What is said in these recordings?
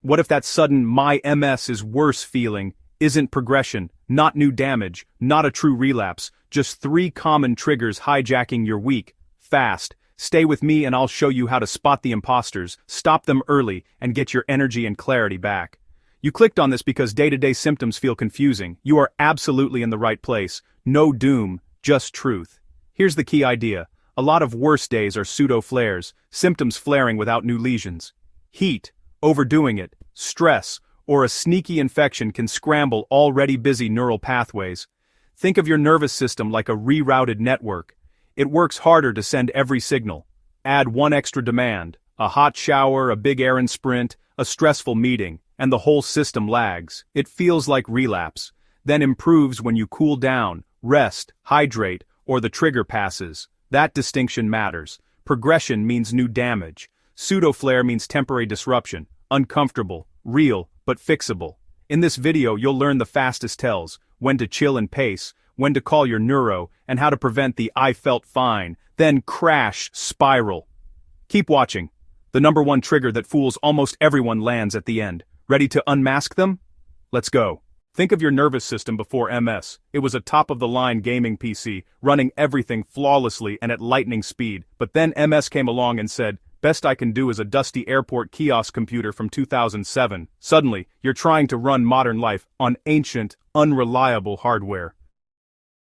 What if that sudden "my MS is worse" feeling isn't progression, not new damage, not a true relapse, just 3 common triggers hijacking your week, fast? Stay with me and I'll show you how to spot the imposters, stop them early, and get your energy and clarity back. You clicked on this because day-to-day symptoms feel confusing. You are absolutely in the right place. No doom, just truth. Here's the key idea. A lot of worse days are pseudo-flares, symptoms flaring without new lesions. Heat, overdoing it, stress, or a sneaky infection can scramble already busy neural pathways. Think of your nervous system like a rerouted network. It works harder to send every signal. Add one extra demand, a hot shower, a big errand sprint, a stressful meeting, and the whole system lags. It feels like relapse, then improves when you cool down, rest, hydrate, or the trigger passes. That distinction matters. Progression means new damage. Pseudo-flare means temporary disruption, uncomfortable, real, but fixable. In this video you'll learn the fastest tells, when to chill and pace, when to call your neuro, and how to prevent the "I felt fine, then crash" spiral. Keep watching. The #1 trigger that fools almost everyone lands at the end. Ready to unmask them? Let's go. Think of your nervous system before MS. It was a top-of-the-line gaming PC, running everything flawlessly and at lightning speed. But then MS came along and said, "Best I can do is a dusty airport kiosk computer from 2007. Suddenly, you're trying to run modern life on ancient, unreliable hardware.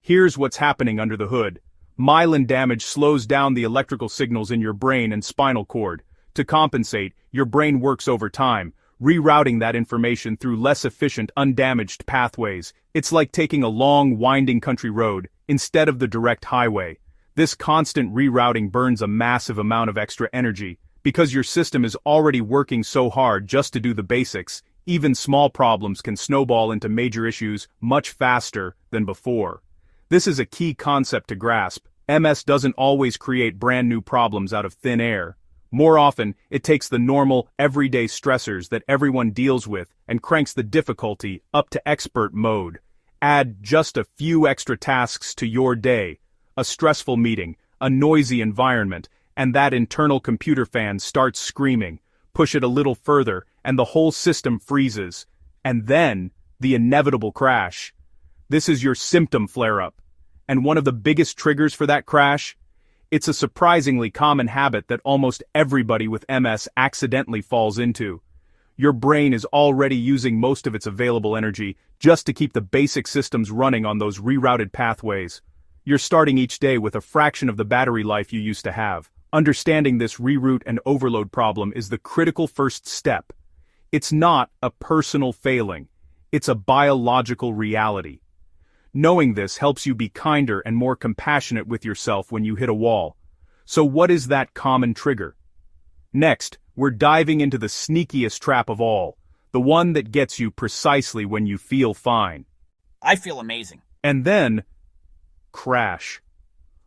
Here's what's happening under the hood. Myelin damage slows down the electrical signals in your brain and spinal cord. To compensate, your brain works overtime, rerouting that information through less efficient, undamaged pathways. It's like taking a long, winding country road, instead of the direct highway. This constant rerouting burns a massive amount of extra energy. Because your system is already working so hard just to do the basics, even small problems can snowball into major issues much faster than before. This is a key concept to grasp. MS doesn't always create brand new problems out of thin air. More often, it takes the normal, everyday stressors that everyone deals with and cranks the difficulty up to expert mode. Add just a few extra tasks to your day. A stressful meeting, a noisy environment, and that internal computer fan starts screaming. Push it a little further, and the whole system freezes. And then, the inevitable crash. This is your symptom flare-up. And one of the biggest triggers for that crash? It's a surprisingly common habit that almost everybody with MS accidentally falls into. Your brain is already using most of its available energy just to keep the basic systems running on those rerouted pathways. You're starting each day with a fraction of the battery life you used to have. Understanding this reroute and overload problem is the critical first step. It's not a personal failing. It's a biological reality. Knowing this helps you be kinder and more compassionate with yourself when you hit a wall. So what is that common trigger? Next, we're diving into the sneakiest trap of all, the one that gets you precisely when you feel fine. I feel amazing. And then, crash.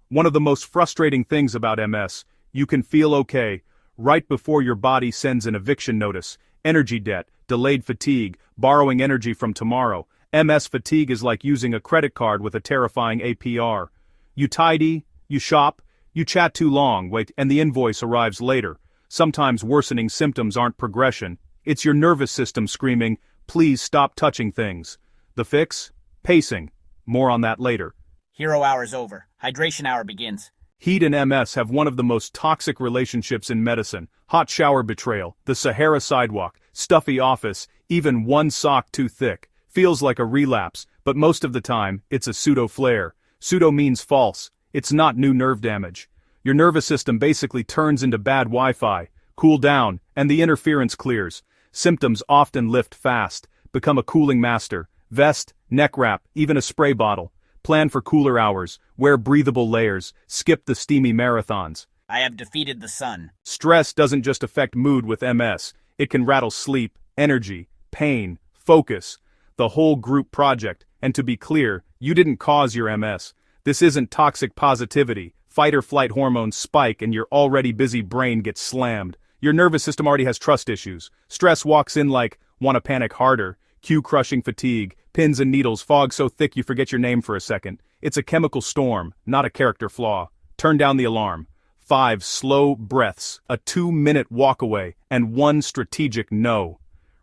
One of the most frustrating things about MS, you can feel okay, right before your body sends an eviction notice, energy debt, delayed fatigue, borrowing energy from tomorrow. MS fatigue is like using a credit card with a terrifying APR. You tidy, you shop, you chat too long, wait, and the invoice arrives later. Sometimes worsening symptoms aren't progression. It's your nervous system screaming, "Please stop touching things." The fix? Pacing. More on that later. Hero hour's over. Hydration hour begins. Heat and MS have one of the most toxic relationships in medicine. Hot shower betrayal, the Sahara sidewalk, stuffy office, even one sock too thick. Feels like a relapse, but most of the time, it's a pseudo-flare. Pseudo means false. It's not new nerve damage. Your nervous system basically turns into bad Wi-Fi. Cool down, and the interference clears. Symptoms often lift fast. Become a cooling master. Vest, neck wrap, even a spray bottle. Plan for cooler hours. Wear breathable layers. Skip the steamy marathons. I have defeated the sun. Stress doesn't just affect mood with MS. It can rattle sleep, energy, pain, focus. The whole group project, and to be clear, you didn't cause your MS. This isn't toxic positivity. Fight or flight hormones spike and your already busy brain gets slammed. Your nervous system already has trust issues. Stress walks in like, wanna panic harder, cue-crushing fatigue, pins and needles, fog so thick you forget your name for a second. It's a chemical storm, not a character flaw. Turn down the alarm. 5 slow breaths, a 2-minute walk away, and 1 strategic no.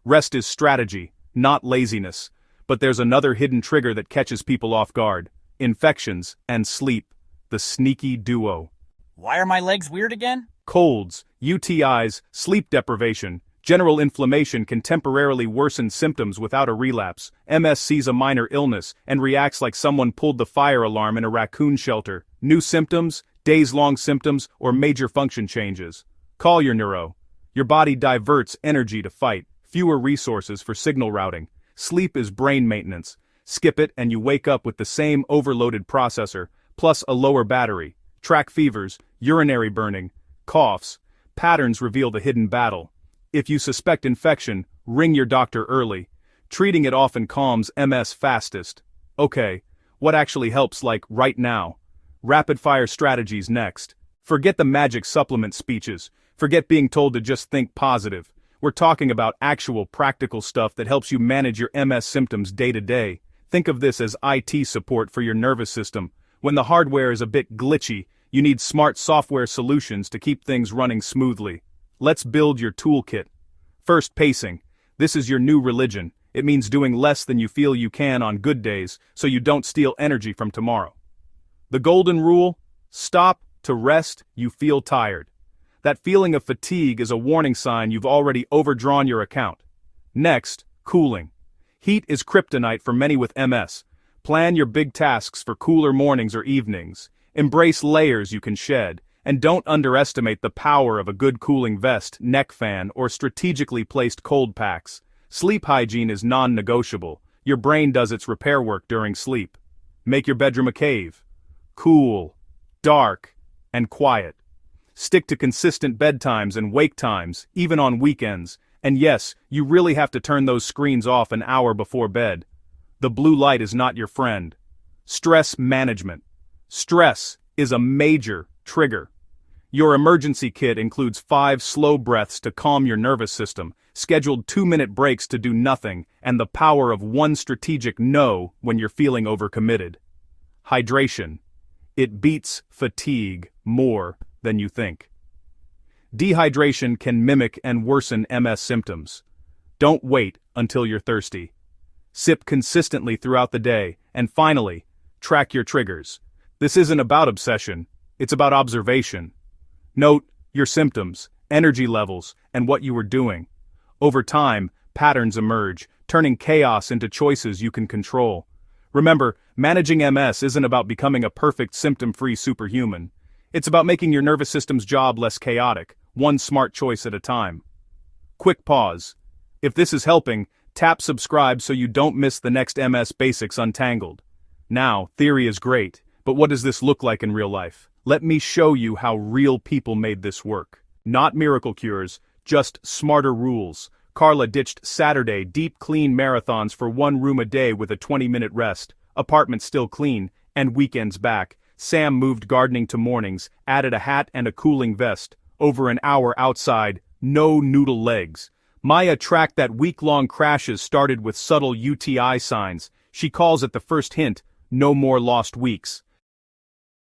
Rest is strategy, not laziness. But there's another hidden trigger that catches people off guard. Infections and sleep. The sneaky duo. Why are my legs weird again? Colds, UTIs, sleep deprivation, general inflammation can temporarily worsen symptoms without a relapse. MS sees a minor illness and reacts like someone pulled the fire alarm in a raccoon shelter. New symptoms, days-long symptoms, or major function changes. Call your neuro. Your body diverts energy to fight, fewer resources for signal routing. Sleep is brain maintenance. Skip it and you wake up with the same overloaded processor, plus a lower battery. Track fevers, urinary burning, coughs. Patterns reveal the hidden battle. If you suspect infection, ring your doctor early. Treating it often calms MS fastest. Okay, what actually helps like right now? Rapid-fire strategies next. Forget the magic supplement speeches. Forget being told to just think positive. We're talking about actual practical stuff that helps you manage your MS symptoms day to day. Think of this as IT support for your nervous system. When the hardware is a bit glitchy, you need smart software solutions to keep things running smoothly. Let's build your toolkit. First, pacing. This is your new religion. It means doing less than you feel you can on good days, so you don't steal energy from tomorrow. The golden rule: stop to rest, you feel tired. That feeling of fatigue is a warning sign you've already overdrawn your account. Next, cooling. Heat is kryptonite for many with MS. Plan your big tasks for cooler mornings or evenings. Embrace layers you can shed, and don't underestimate the power of a good cooling vest, neck fan, or strategically placed cold packs. Sleep hygiene is non-negotiable. Your brain does its repair work during sleep. Make your bedroom a cave. Cool, dark, and quiet. Stick to consistent bedtimes and wake times, even on weekends. And yes, you really have to turn those screens off an hour before bed. The blue light is not your friend. Stress management. Stress is a major trigger. Your emergency kit includes 5 slow breaths to calm your nervous system, scheduled 2-minute breaks to do nothing, and the power of one strategic no when you're feeling overcommitted. Hydration. It beats fatigue more than you think. Dehydration can mimic and worsen MS symptoms. Don't wait until you're thirsty. Sip consistently throughout the day, and finally, track your triggers. This isn't about obsession, it's about observation. Note your symptoms, energy levels, and what you were doing. Over time, patterns emerge, turning chaos into choices you can control. Remember, managing MS isn't about becoming a perfect symptom-free superhuman. It's about making your nervous system's job less chaotic, one smart choice at a time. Quick pause. If this is helping, tap subscribe so you don't miss the next MS Basics Untangled. Now, theory is great, but what does this look like in real life? Let me show you how real people made this work. Not miracle cures, just smarter rules. Carla ditched Saturday deep clean marathons for 1 room a day with a 20-minute rest, apartment still clean, and weekends back. Sam moved gardening to mornings, added a hat and a cooling vest. Over an hour outside, no noodle legs. Maya tracked that week-long crashes started with subtle UTI signs. She calls it the first hint, no more lost weeks.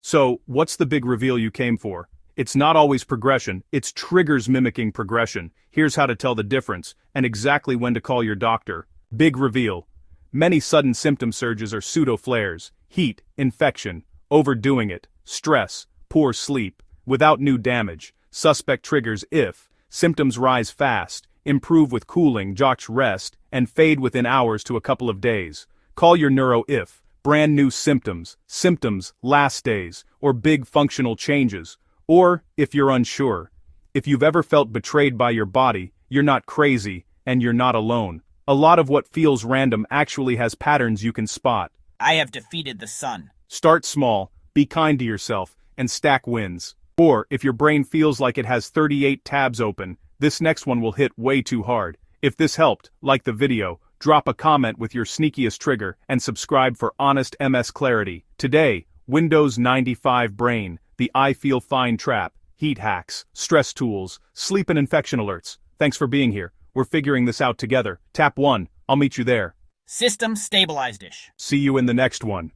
So, what's the big reveal you came for? It's not always progression, it's triggers mimicking progression. Here's how to tell the difference, and exactly when to call your doctor. Big reveal. Many sudden symptom surges are pseudo-flares. Heat, infection, overdoing it, stress, poor sleep, without new damage. Suspect triggers if symptoms rise fast, improve with cooling, josh rest, and fade within hours to a couple of days. Call your neuro if brand new symptoms last days, or big functional changes. Or, if you're unsure, if you've ever felt betrayed by your body, you're not crazy, and you're not alone. A lot of what feels random actually has patterns you can spot. I have defeated the sun. Start small, be kind to yourself, and stack wins. Or, if your brain feels like it has 38 tabs open, this next one will hit way too hard. If this helped, like the video, drop a comment with your sneakiest trigger, and subscribe for honest MS clarity. Today, Windows 95 Brain, the I Feel Fine trap, heat hacks, stress tools, sleep and infection alerts. Thanks for being here. We're figuring this out together. Tap 1. I'll meet you there. System stabilized-ish. See you in the next one.